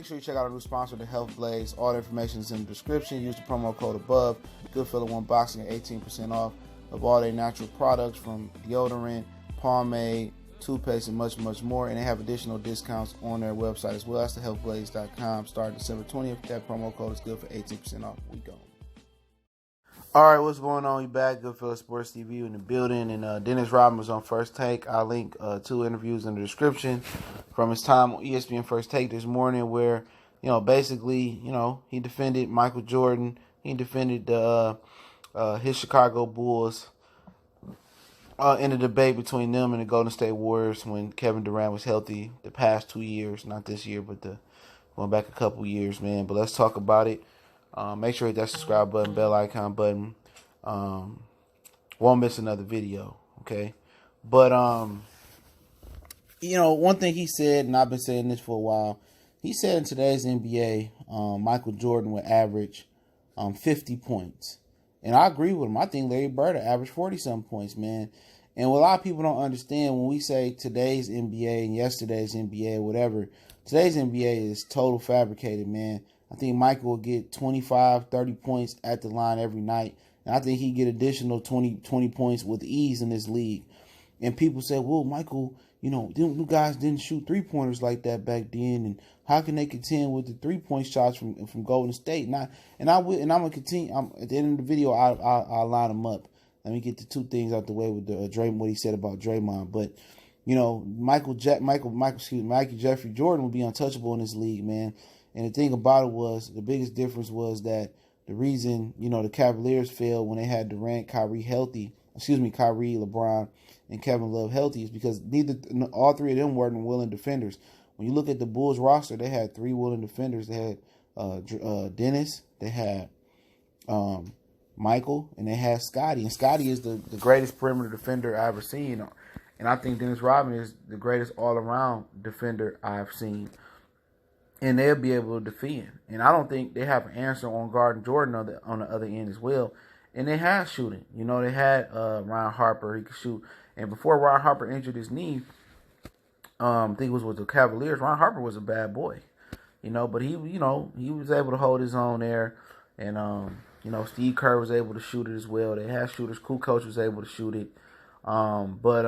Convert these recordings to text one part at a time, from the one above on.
sure you check out our new sponsor, the Health Blaze. All the information is in the description. Use the promo code above. Good Feeling One Boxing at 18% off of all their natural products from deodorant, pomade, toothpaste, and much, much more. And they have additional discounts on their website as well. That's thehealthblaze.com. Starting December 20th. That promo code is good for 18% off. We go. All right, what's going on? You back? Good Feeling Sports TV in the building. And Dennis Rodman was on First Take. I'll link 2 interviews in the description from his time on ESPN First Take this morning where, basically, he defended Michael Jordan. He defended his Chicago Bulls in a debate between them and the Golden State Warriors when Kevin Durant was healthy the past 2 years. Not this year, but going back a couple years, man. But let's talk about it. Make sure you hit that subscribe button, bell icon button. Won't miss another video, okay? But, one thing he said, and I've been saying this for a while, he said in today's NBA, Michael Jordan would average 50 points. And I agree with him. I think Larry Bird averaged 40-something points, man. And what a lot of people don't understand when we say today's NBA and yesterday's NBA or whatever, today's NBA is total fabricated, man. I think Michael will get 25, 30 points at the line every night. And I think he'd get additional 20 points with ease in this league. And people say, well, Michael, them guys didn't shoot three-pointers like that back then. And how can they contend with the three-point shots from Golden State? I'm going to continue. At the end of the video, I'll line them up. Let me get the 2 things out the way with what he said about Draymond. But, Michael Jeffrey Jordan will be untouchable in this league, man. And the thing about it was, the biggest difference was that the reason, the Cavaliers failed when they had Durant, Kyrie, LeBron, and Kevin Love healthy is because all 3 of them weren't willing defenders. When you look at the Bulls roster, they had 3 willing defenders. They had Dennis, they had Michael, and they had Scotty. And Scotty is the greatest perimeter defender I've ever seen. And I think Dennis Rodman is the greatest all-around defender I've seen. And they'll be able to defend. And I don't think they have an answer on guarding Jordan on the other end as well. And they had shooting. They had Ron Harper. He could shoot. And before Ron Harper injured his knee, I think it was with the Cavaliers, Ron Harper was a bad boy. But he was able to hold his own there. And, Steve Kerr was able to shoot it as well. They had shooters. Kukoc was able to shoot it. But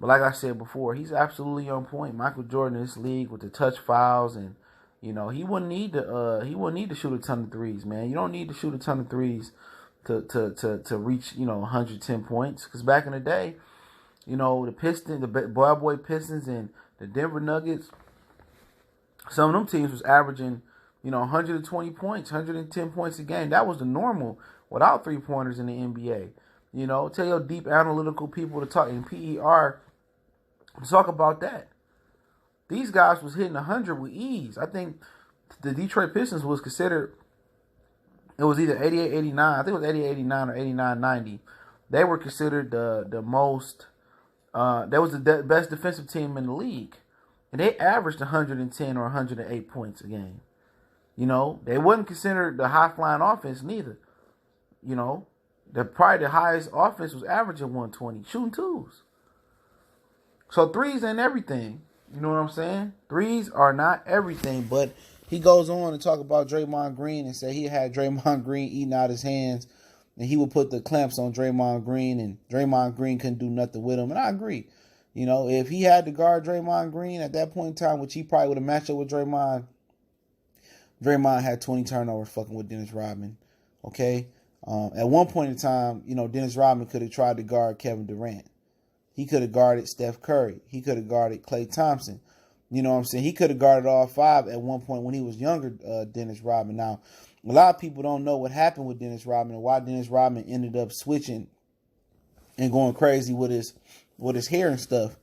like I said before, he's absolutely on point. Michael Jordan in this league with the touch fouls, and he wouldn't need to shoot a ton of threes, man. You don't need to shoot a ton of threes to reach 110 points. Because back in the day, the Pistons, the boy Pistons, and the Denver Nuggets, some of them teams was averaging 120 points, 110 points a game. That was the normal without 3-pointers in the NBA. Tell your deep analytical people to talk in PER. Talk about that. These guys was hitting 100 with ease. I think the Detroit Pistons was considered, it was either 88-89, I think it was 88-89 or 89-90. They were considered the most, that was the best defensive team in the league. And they averaged 110 or 108 points a game. They wasn't considered the high-flying offense neither. Probably the highest offense was averaging 120, shooting twos. So threes ain't everything. You know what I'm saying? Threes are not everything. But he goes on to talk about Draymond Green and say he had Draymond Green eating out his hands. And he would put the clamps on Draymond Green. And Draymond Green couldn't do nothing with him. And I agree. If he had to guard Draymond Green at that point in time, which he probably would have matched up with Draymond. Draymond had 20 turnovers fucking with Dennis Rodman. Okay? At one point in time, Dennis Rodman could have tried to guard Kevin Durant. He could have guarded Steph Curry. He could have guarded Klay Thompson. You know what I'm saying? He could have guarded all 5 at one point when he was younger, Dennis Rodman. Now, a lot of people don't know what happened with Dennis Rodman and why Dennis Rodman ended up switching and going crazy with his hair and stuff.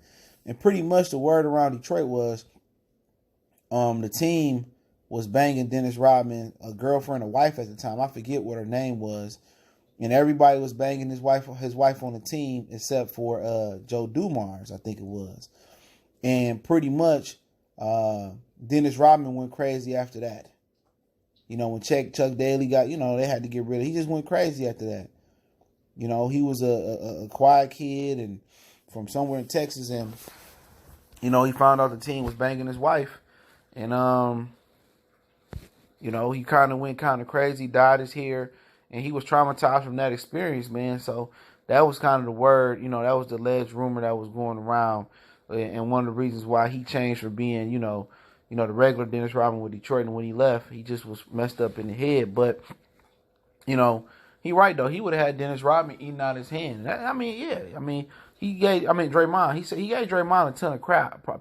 And pretty much the word around Detroit was the team was banging Dennis Rodman, a girlfriend, a wife at the time. I forget what her name was. And everybody was banging his wife on the team except for Joe Dumars, I think it was. And pretty much Dennis Rodman went crazy after that. When Chuck Daly got, they had to get rid of him. He just went crazy after that. He was a quiet kid and from somewhere in Texas, and he found out the team was banging his wife. And he kind of went kind of crazy, dyed his hair, and he was traumatized from that experience, man. So that was kind of the word, that was the alleged rumor that was going around, and one of the reasons why he changed from being, the regular Dennis Rodman with Detroit, and when he left, he just was messed up in the head. But, he right though. He would have had Dennis Rodman eating out his hand. Draymond. He said he gave Draymond a ton of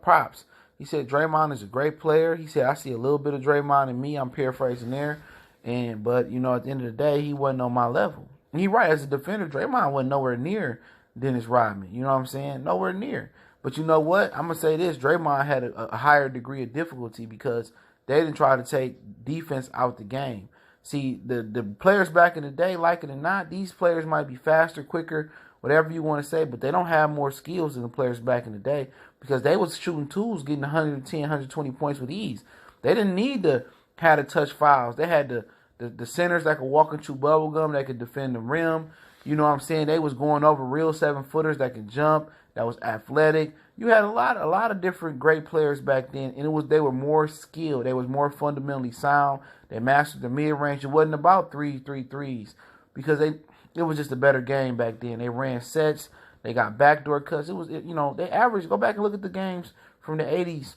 props. He said Draymond is a great player. He said I see a little bit of Draymond in me. I'm paraphrasing there, but at the end of the day, he wasn't on my level. And he right, as a defender, Draymond wasn't nowhere near Dennis Rodman. You know what I'm saying? Nowhere near. But you know what? I'm gonna say this: Draymond had a higher degree of difficulty because they didn't try to take defense out the game. See, the players back in the day, like it or not, these players might be faster, quicker, whatever you want to say, but they don't have more skills than the players back in the day because they was shooting twos, getting 110, 120 points with ease. They didn't need to have to touch fouls. They had the centers that could walk into bubble gum, that could defend the rim. You know what I'm saying? They was going over real 7-footers that could jump, that was athletic. You had a lot of different great players back then, and they were more skilled. They was more fundamentally sound. They mastered the mid-range. It wasn't about three threes because it was just a better game back then. They ran sets. They got backdoor cuts. They averaged. Go back and look at the games from the 80s.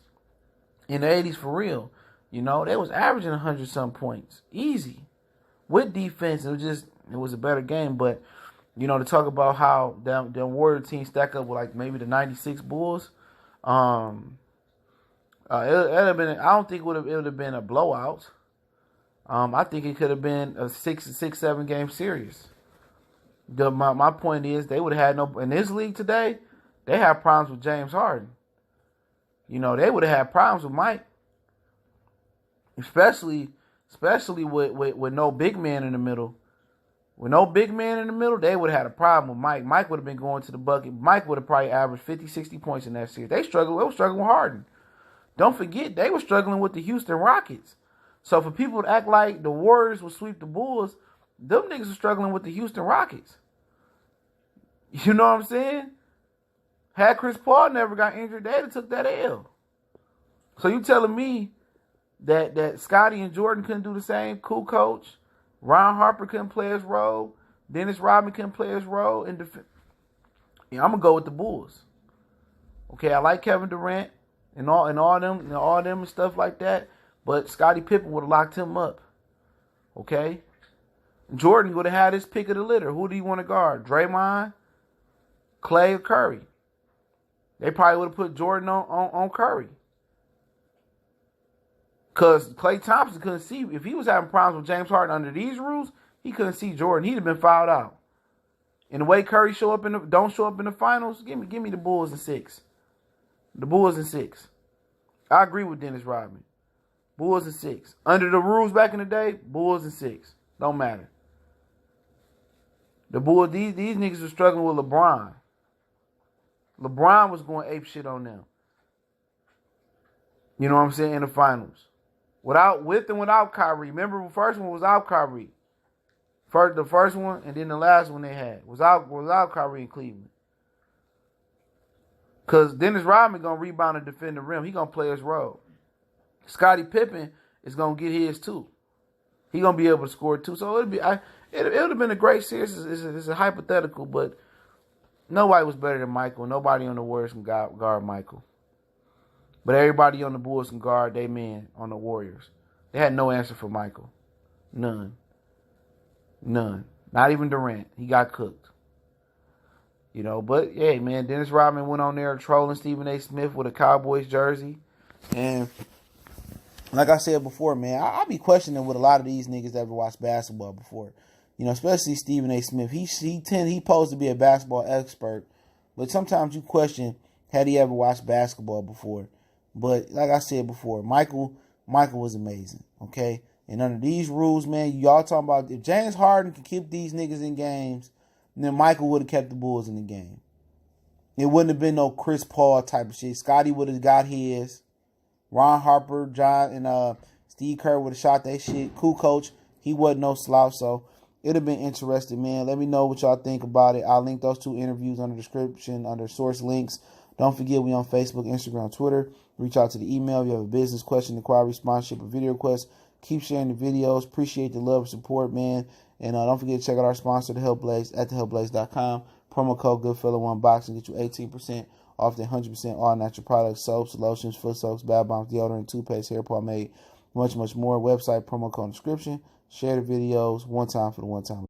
In the 80s, for real. They was averaging 100-some points. Easy. With defense, it was a better game. But, to talk about how the Warrior team stack up with, like, maybe the 96 Bulls, it have been, I don't think it would have been a blowout. I think it could have been a 6-7 game series. My point is they would have had in this league today, they have problems with James Harden. They would have had problems with Mike. Especially with no big man in the middle. With no big man in the middle, they would have had a problem with Mike. Mike would have been going to the bucket. Mike would have probably averaged 50, 60 points in that series. They were struggling with Harden. Don't forget, they were struggling with the Houston Rockets. So for people to act like the Warriors would sweep the Bulls, them niggas were struggling with the Houston Rockets. You know what I'm saying? Had Chris Paul never got injured, they'd have took that L. So you telling me that Scottie and Jordan couldn't do the same? Cool coach. Ron Harper couldn't play his role. Dennis Rodman couldn't play his role. I'm going to go with the Bulls. Okay, I like Kevin Durant and all them and stuff like that. But Scottie Pippen would have locked him up. Okay? Jordan would have had his pick of the litter. Who do you want to guard? Draymond, Clay, or Curry? They probably would have put Jordan on Curry. Because Klay Thompson couldn't see. If he was having problems with James Harden under these rules, he couldn't see Jordan. He'd have been fouled out. And the way Curry don't show up in the finals, give me the Bulls in 6. The Bulls in 6. I agree with Dennis Rodman. Bulls in 6. Under the rules back in the day, Bulls in 6. Don't matter. The Bulls, these niggas were struggling with LeBron. LeBron was going ape shit on them. You know what I'm saying? In the finals. With and without Kyrie. Remember, the first one was without Kyrie. The first one and then the last one they had was without Kyrie in Cleveland. Because Dennis Rodman going to rebound and defend the rim. He going to play his role. Scottie Pippen is going to get his too. He going to be able to score too. So it would have been a great series. It's a hypothetical, but nobody was better than Michael. Nobody on the Warriors can guard Michael. But everybody on the Bulls can guard their man on the Warriors. They had no answer for Michael. None. Not even Durant. He got cooked. But hey, man, Dennis Rodman went on there trolling Stephen A. Smith with a Cowboys jersey. And like I said before, man, I be questioning what a lot of these niggas ever watched basketball before. Especially Stephen A. Smith. He supposed to be a basketball expert, but sometimes you question, had he ever watched basketball before? But like I said before, Michael was amazing, okay? And under these rules, man, y'all talking about if James Harden could keep these niggas in games, then Michael would have kept the Bulls in the game. It wouldn't have been no Chris Paul type of shit. Scottie would have got his. Ron Harper, John, and Steve Kerr would have shot that shit. Cool coach. He wasn't no slouch, so it would have been interesting, man. Let me know what y'all think about it. I'll link those 2 interviews under the description, under source links. Don't forget, we on Facebook, Instagram, Twitter. Reach out to the email if you have a business question, inquiry, sponsorship, or video request. Keep sharing the videos. Appreciate the love and support, man. And don't forget to check out our sponsor, The Health Blaze, at thehealthblaze.com. Promo code Goodfellow1Box and get you 18% off the 100% all natural products, soaps, lotions, foot soaks, bath bombs, deodorant, toothpaste, hair pomade, much, much more. Website, promo code description. Share the videos one time for the one time.